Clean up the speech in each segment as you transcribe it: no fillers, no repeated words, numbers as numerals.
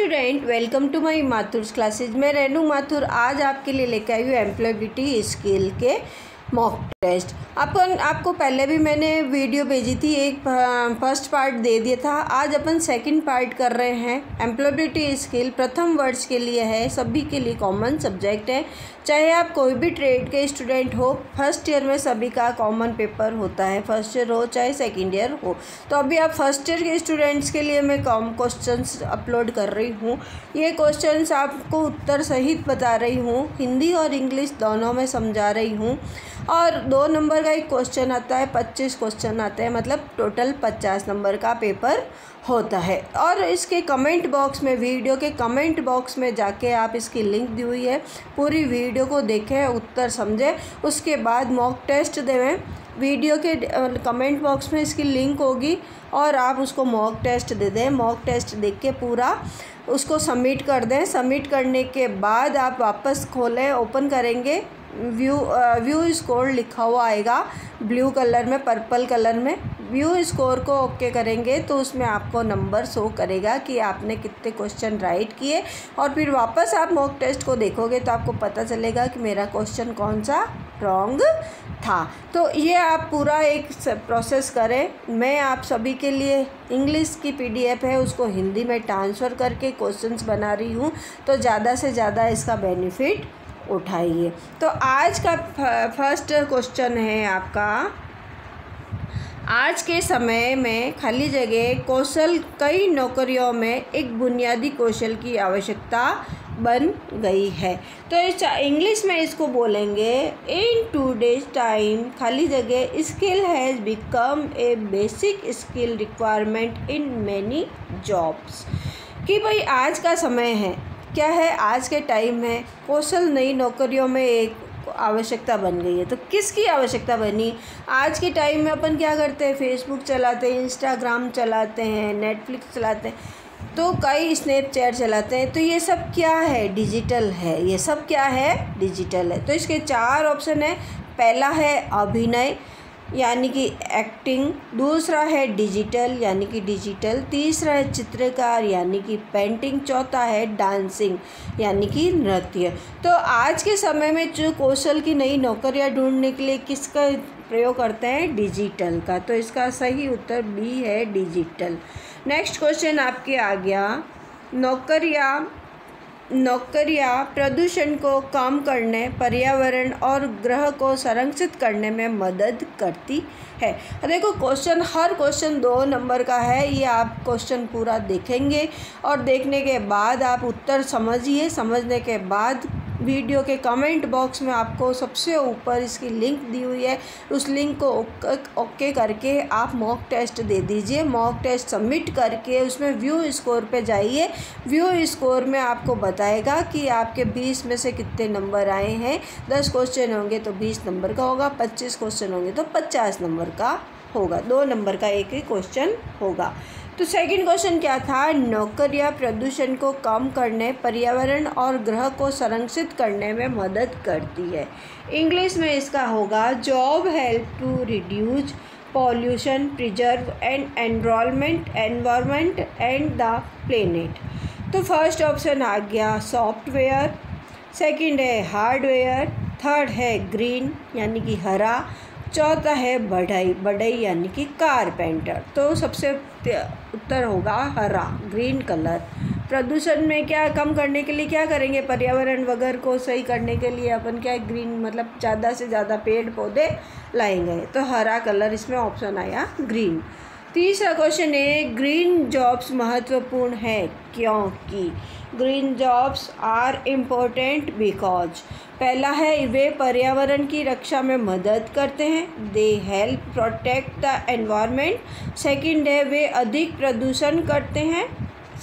Student, welcome to my Mathur's classes. मैं रेनू माथुर आज आपके लिए लेकर आई हूँ एम्प्लॉयबिलिटी स्किल के मॉक टेस्ट। आपको पहले भी मैंने वीडियो भेजी थी, एक फर्स्ट पार्ट दे दिया था। आज अपन सेकंड पार्ट कर रहे हैं। एम्प्लॉयबिलिटी स्किल प्रथम वर्ष के लिए है, सभी के लिए कॉमन सब्जेक्ट है। चाहे आप कोई भी ट्रेड के स्टूडेंट हो, फर्स्ट ईयर में सभी का कॉमन पेपर होता है, फर्स्ट ईयर हो चाहे सेकेंड ईयर हो। तो अभी आप फर्स्ट ईयर के स्टूडेंट्स के लिए मैं क्वेश्चंस अपलोड कर रही हूँ। ये क्वेश्चंस आपको उत्तर सहित बता रही हूँ, हिंदी और इंग्लिश दोनों में समझा रही हूँ। और 2 नंबर का एक क्वेश्चन आता है, 25 क्वेश्चन आते हैं, मतलब टोटल 50 नंबर का पेपर होता है। और इसके कमेंट बॉक्स में, वीडियो के कमेंट बॉक्स में जाके आप इसकी लिंक दी हुई है, पूरी वीडियो को देखें, उत्तर समझें, उसके बाद मॉक टेस्ट देवें। वीडियो के कमेंट बॉक्स में इसकी लिंक होगी और आप उसको मॉक टेस्ट दे दें। मॉक टेस्ट देख के पूरा उसको सबमिट कर दें। सबमिट करने के बाद आप वापस खोलें, ओपन करेंगे, व्यू स्कोर लिखा हुआ आएगा ब्लू कलर में, पर्पल कलर में। व्यू स्कोर को ओके करेंगे तो उसमें आपको नंबर शो करेगा कि आपने कितने क्वेश्चन राइट किए। और फिर वापस आप मॉक टेस्ट को देखोगे तो आपको पता चलेगा कि मेरा क्वेश्चन कौन सा रॉन्ग था। तो ये आप पूरा एक प्रोसेस करें। मैं आप सभी के लिए इंग्लिश की PDF है, उसको हिंदी में ट्रांसफ़र करके क्वेश्चंस बना रही हूँ, तो ज़्यादा से ज़्यादा इसका बेनिफिट उठाइए। तो आज का फर्स्ट क्वेश्चन है आपका, आज के समय में खाली जगह कौशल कई नौकरियों में एक बुनियादी कौशल की आवश्यकता बन गई है। तो इंग्लिश में इसको बोलेंगे, इन टूडेज टाइम खाली जगह skill has become a basic skill requirement in many jobs. कि भाई आज का समय है, क्या है, आज के टाइम में कौशल नई नौकरियों में एक आवश्यकता बन गई है। तो किसकी आवश्यकता बनी? आज के टाइम में अपन क्या करते हैं, फेसबुक चलाते हैं, इंस्टाग्राम चलाते हैं, नेटफ्लिक्स चलाते हैं, तो कई स्नैपचैट चलाते हैं। तो ये सब क्या है? डिजिटल है। ये सब क्या है? डिजिटल है। तो इसके 4 ऑप्शन है। पहला है अभिनय यानी कि एक्टिंग, दूसरा है डिजिटल यानी कि डिजिटल, तीसरा है चित्रकार यानी कि पेंटिंग, चौथा है डांसिंग यानी कि नृत्य। तो आज के समय में जो कौशल की नई नौकरियां ढूंढने के लिए किसका प्रयोग करते हैं? डिजिटल का। तो इसका सही उत्तर बी है, डिजिटल। नेक्स्ट क्वेश्चन आपके आ गया, नौकरियां प्रदूषण को कम करने, पर्यावरण और ग्रह को संरक्षित करने में मदद करती है। देखो हर क्वेश्चन 2 नंबर का है। ये आप क्वेश्चन पूरा देखेंगे और देखने के बाद आप उत्तर समझिए। समझने के बाद वीडियो के कमेंट बॉक्स में आपको सबसे ऊपर इसकी लिंक दी हुई है, उस लिंक को ओके करके आप मॉक टेस्ट दे दीजिए। मॉक टेस्ट सबमिट करके उसमें व्यू स्कोर पे जाइए। व्यू स्कोर में आपको बताएगा कि आपके 20 में से कितने नंबर आए हैं। 10 क्वेश्चन होंगे तो 20 नंबर का होगा, 25 क्वेश्चन होंगे तो 50 नंबर का होगा। 2 नंबर का एक ही क्वेश्चन होगा। तो सेकंड क्वेश्चन क्या था? नौकरियां प्रदूषण को कम करने, पर्यावरण और ग्रह को संरक्षित करने में मदद करती है। इंग्लिश में इसका होगा, job help to reduce pollution, preserve and environment and the planet. तो फर्स्ट ऑप्शन आ गया सॉफ्टवेयर, सेकंड है हार्डवेयर, थर्ड है ग्रीन यानी कि हरा, चौथा है बढ़ई यानी कि कारपेंटर। तो सबसे उत्तर होगा हरा, ग्रीन कलर। प्रदूषण में क्या कम करने के लिए क्या करेंगे? पर्यावरण वगैरह को सही करने के लिए अपन क्या ग्रीन, मतलब ज़्यादा से ज़्यादा पेड़ पौधे लाएंगे। तो हरा कलर इसमें ऑप्शन आया, ग्रीन। तीसरा क्वेश्चन है, ग्रीन जॉब्स महत्वपूर्ण है क्योंकि? Green jobs are important because, पहला है वे पर्यावरण की रक्षा में मदद करते हैं, they help protect the environment. Second है वे अधिक प्रदूषण करते हैं,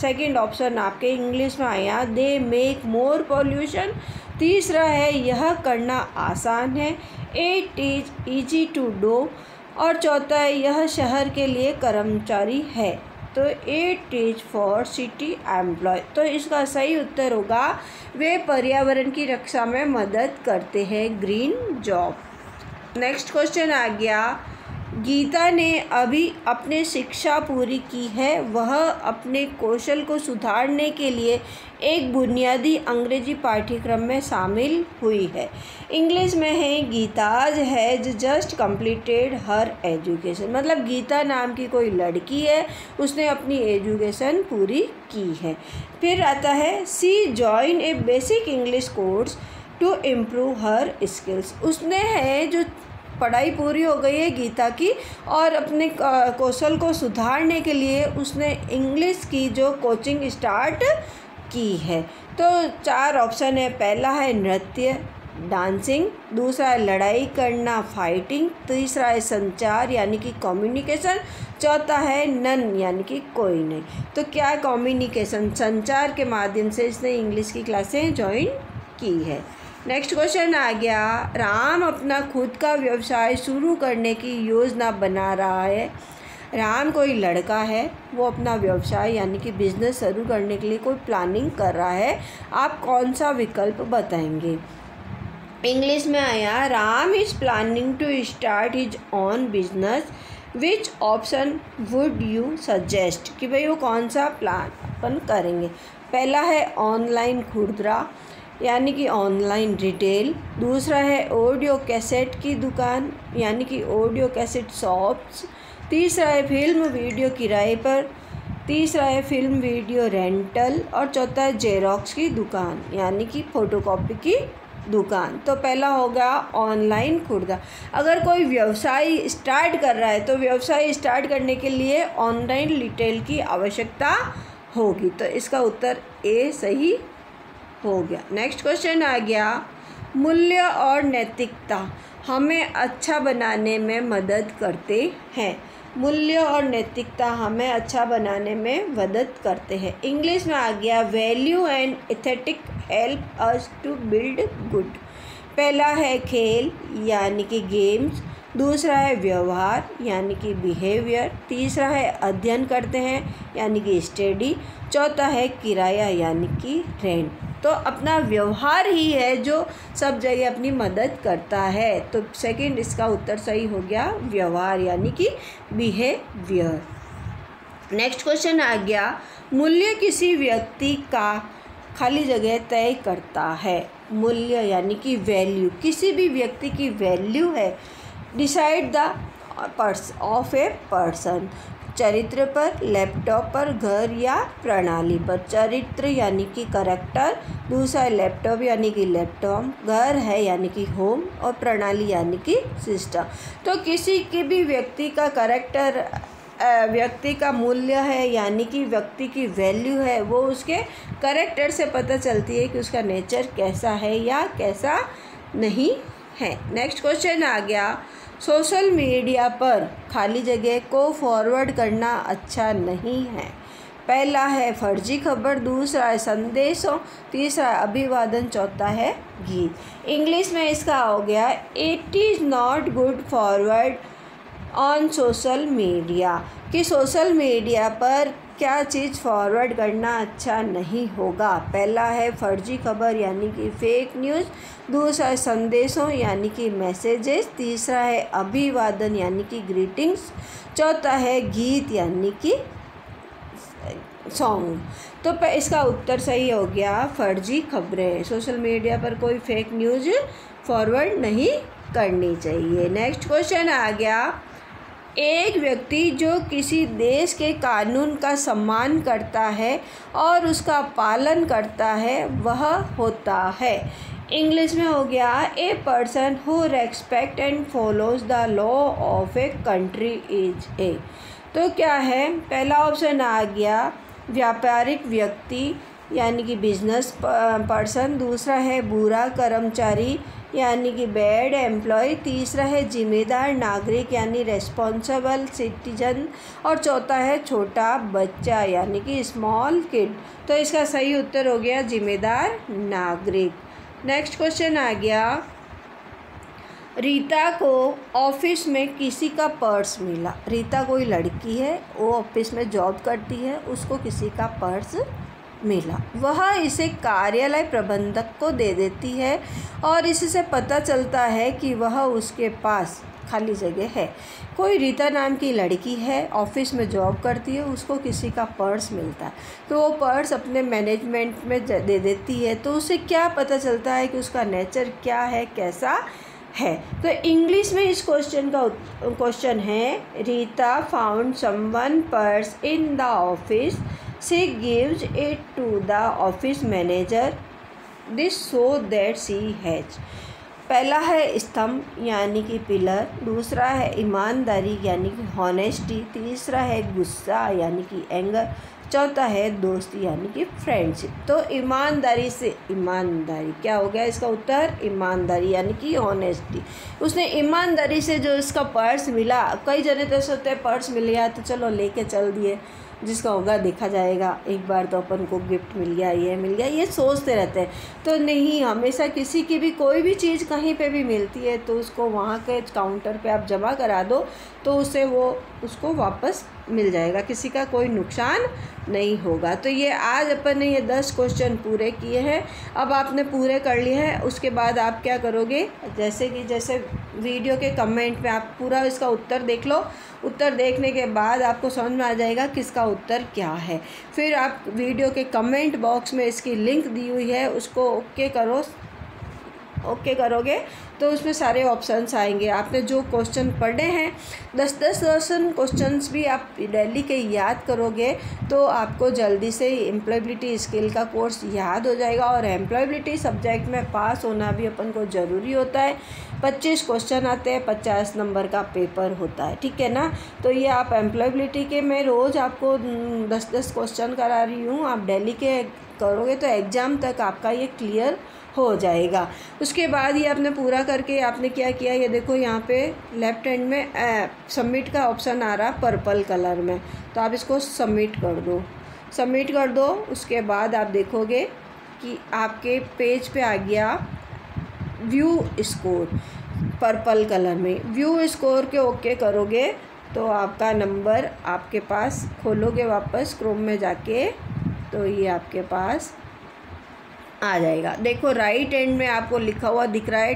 सेकंड ऑप्शन आपके इंग्लिश में आया, दे मेक मोर पॉल्यूशन। तीसरा है यह करना आसान है, it is easy to do. और चौथा है यह शहर के लिए कर्मचारी है, तो it is for city employ. तो इसका सही उत्तर होगा वे पर्यावरण की रक्षा में मदद करते हैं, ग्रीन जॉब। नेक्स्ट क्वेश्चन आ गया, गीता ने अभी अपनी शिक्षा पूरी की है। वह अपने कौशल को सुधारने के लिए एक बुनियादी अंग्रेजी पाठ्यक्रम में शामिल हुई है। इंग्लिश में है Geeta's has just completed her education. मतलब गीता नाम की कोई लड़की है, उसने अपनी एजुकेशन पूरी की है। फिर आता है see join a basic English course to improve her skills. उसने है जो पढ़ाई पूरी हो गई है गीता की और अपने कौशल को सुधारने के लिए उसने इंग्लिश की जो कोचिंग स्टार्ट की है। तो 4 ऑप्शन है। पहला है नृत्य डांसिंग, दूसरा है लड़ाई करना फाइटिंग, तीसरा है संचार यानी कि कम्युनिकेशन, चौथा है नन यानी कि कोई नहीं। तो क्या कम्युनिकेशन संचार के माध्यम से इसने इंग्लिश की क्लासें ज्वाइन की है। नेक्स्ट क्वेश्चन आ गया, राम अपना खुद का व्यवसाय शुरू करने की योजना बना रहा है। राम कोई लड़का है, वो अपना व्यवसाय यानी कि बिजनेस शुरू करने के लिए कोई प्लानिंग कर रहा है। आप कौन सा विकल्प बताएंगे। इंग्लिश में आया Ram is planning to start his own business, which option would you suggest. कि भाई वो कौन सा प्लान अपन करेंगे। पहला है ऑनलाइन खुदरा यानी कि ऑनलाइन रिटेल, दूसरा है ऑडियो कैसेट की दुकान यानी कि ऑडियो कैसेट शॉप्स, तीसरा है फिल्म वीडियो किराए पर, तीसरा है फिल्म वीडियो रेंटल और चौथा है जेरोक्स की दुकान यानी कि फ़ोटोकॉपी की दुकान। तो पहला होगा ऑनलाइन खुदरा। अगर कोई व्यवसाय स्टार्ट कर रहा है तो व्यवसाय स्टार्ट करने के लिए ऑनलाइन रिटेल की आवश्यकता होगी। तो इसका उत्तर ए सही हो गया। नेक्स्ट क्वेश्चन आ गया, मूल्य और नैतिकता हमें अच्छा बनाने में मदद करते हैं। मूल्य और नैतिकता हमें अच्छा बनाने में मदद करते हैं। इंग्लिश में आ गया value and aesthetic help us to build good. पहला है खेल यानी कि गेम्स, दूसरा है व्यवहार यानी कि बिहेवियर, तीसरा है अध्ययन करते हैं यानी कि स्टडी, चौथा है किराया यानी कि रेंट। तो अपना व्यवहार ही है जो सब जगह अपनी मदद करता है। तो सेकंड इसका उत्तर सही हो गया व्यवहार यानी कि बिहेवियर। नेक्स्ट क्वेश्चन आ गया, मूल्य किसी व्यक्ति का खाली जगह तय करता है। मूल्य यानी कि वैल्यू, किसी भी व्यक्ति की वैल्यू है। Decide the of a person, चरित्र पर, लैपटॉप पर, घर या प्रणाली पर। चरित्र यानी कि करेक्टर, दूसरा लैपटॉप यानी कि लैपटॉप, घर है यानी कि होम और प्रणाली यानी कि सिस्टम। तो किसी के भी व्यक्ति का करेक्टर व्यक्ति का मूल्य है यानी कि व्यक्ति की वैल्यू है, वो उसके करेक्टर से पता चलती है कि उसका नेचर कैसा है या कैसा नहीं है। नेक्स्ट क्वेश्चन आ गया, सोशल मीडिया पर खाली जगह को फॉरवर्ड करना अच्छा नहीं है। पहला है फर्जी खबर, दूसरा है संदेशों, तीसरा है अभिवादन, चौथा है गीत। इंग्लिश में इसका हो गया it is not good forward on social media. कि सोशल मीडिया पर क्या चीज़ फॉरवर्ड करना अच्छा नहीं होगा। पहला है फर्जी खबर यानी कि फेक न्यूज़, दूसरा है संदेशों यानी कि मैसेजेस, तीसरा है अभिवादन यानी कि ग्रीटिंग्स, चौथा है गीत यानी कि सॉन्ग। तो इसका उत्तर सही हो गया फर्जी खबरें। सोशल मीडिया पर कोई फेक न्यूज़ फॉरवर्ड नहीं करनी चाहिए। नेक्स्ट क्वेश्चन आ गया, एक व्यक्ति जो किसी देश के कानून का सम्मान करता है और उसका पालन करता है वह होता है। इंग्लिश में हो गया a person who respect and follows the law of a country is a. तो क्या है, पहला ऑप्शन आ गया व्यापारिक व्यक्ति यानी कि बिजनेस पर्सन, दूसरा है बुरा कर्मचारी यानी कि बैड एम्प्लॉय, तीसरा है जिम्मेदार नागरिक यानी रेस्पॉन्सिबल सिटीजन और चौथा है छोटा बच्चा यानी कि स्मॉल किड। तो इसका सही उत्तर हो गया जिम्मेदार नागरिक। नेक्स्ट क्वेश्चन आ गया, रीता को ऑफिस में किसी का पर्स मिला। रीता कोई लड़की है, वो ऑफिस में जॉब करती है, उसको किसी का पर्स मिला। वह इसे कार्यालय प्रबंधक को दे देती है और इससे पता चलता है कि वह उसके पास खाली जगह है। कोई रीता नाम की लड़की है, ऑफिस में जॉब करती है, उसको किसी का पर्स मिलता है तो वो पर्स अपने मैनेजमेंट में दे देती है। तो उसे क्या पता चलता है कि उसका नेचर क्या है, कैसा है। तो इंग्लिश में इस क्वेश्चन है, Rita found someone purse in the office, she gives it to the office manager, this so that she has. पहला है स्तंभ यानी कि पिलर, दूसरा है ईमानदारी यानी कि हॉनेस्टी, तीसरा है गुस्सा यानी कि एंगर, चौथा है दोस्ती यानी कि फ्रेंडशिप। तो ईमानदारी क्या हो गया इसका उत्तर, ईमानदारी यानी कि ऑनेस्टी। उसने ईमानदारी से जो इसका पर्स मिला, कई जने तो ऐसे होते हैं पर्स मिल गया तो चलो लेके चल दिए, जिसका होगा देखा जाएगा, एक बार तो अपन को गिफ्ट मिल गया, ये मिल गया, ये सोचते रहते हैं। तो नहीं, हमेशा किसी की भी कोई भी चीज़ कहीं पे भी मिलती है तो उसको वहाँ के काउंटर पे आप जमा करा दो तो उसे उसको वापस मिल जाएगा, किसी का कोई नुकसान नहीं होगा। तो ये आज अपन ने ये 10 क्वेश्चन पूरे किए हैं। अब आपने पूरे कर लिए हैं, उसके बाद आप क्या करोगे, जैसे वीडियो के कमेंट में आप पूरा इसका उत्तर देख लो। उत्तर देखने के बाद आपको समझ में आ जाएगा कि इसका उत्तर क्या है। फिर आप वीडियो के कमेंट बॉक्स में इसकी लिंक दी हुई है, उसको ओके करोगे तो उसमें सारे ऑप्शंस आएंगे। आपने जो क्वेश्चन पढ़े हैं 10-10 क्वेश्चंस भी आप डेली के याद करोगे तो आपको जल्दी से एम्प्लॉयबिलिटी स्किल का कोर्स याद हो जाएगा। और एम्प्लॉयबिलिटी सब्जेक्ट में पास होना भी अपन को ज़रूरी होता है। 25 क्वेश्चन आते हैं, 50 नंबर का पेपर होता है, ठीक है ना। तो ये आप एम्प्लॉयबिलिटी के मैं रोज़ आपको 10-10 क्वेश्चन करा रही हूँ, आप डेली के करोगे तो एग्ज़ाम तक आपका ये क्लियर हो जाएगा। उसके बाद ये आपने पूरा करके आपने क्या किया, ये देखो यहाँ पे लेफ्ट हैंड में सबमिट का ऑप्शन आ रहा पर्पल कलर में, तो आप इसको सबमिट कर दो। उसके बाद आप देखोगे कि आपके पेज पे आ गया व्यू स्कोर पर्पल कलर में। व्यू स्कोर के ओके करोगे तो आपका नंबर आपके पास, खोलोगे वापस क्रोम में जाके तो ये आपके पास आ जाएगा। देखो राइट एंड में आपको लिखा हुआ दिख रहा है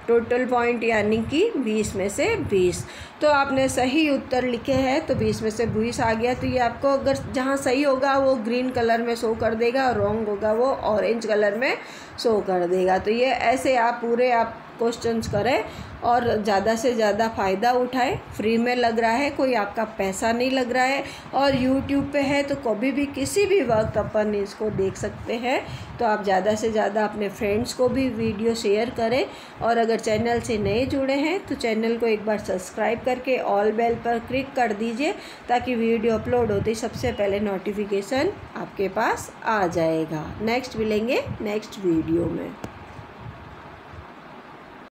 टोटल पॉइंट यानी कि 20 में से 20। तो आपने सही उत्तर लिखे हैं तो 20 में से 20 आ गया। तो ये आपको अगर जहाँ सही होगा वो ग्रीन कलर में शो कर देगा और रॉन्ग होगा वो ऑरेंज कलर में शो कर देगा। तो ये ऐसे आप पूरे क्वेश्चंस करें और ज़्यादा से ज़्यादा फ़ायदा उठाएं। फ्री में लग रहा है, कोई आपका पैसा नहीं लग रहा है और यूट्यूब पे है तो कभी भी किसी भी वक्त अपन इसको देख सकते हैं। तो आप ज़्यादा से ज़्यादा अपने फ्रेंड्स को भी वीडियो शेयर करें और अगर चैनल से नए जुड़े हैं तो चैनल को एक बार सब्सक्राइब करके ऑल बेल पर क्लिक कर दीजिए ताकि वीडियो अपलोड होते ही सबसे पहले नोटिफिकेशन आपके पास आ जाएगा। नेक्स्ट मिलेंगे नेक्स्ट वीडियो में।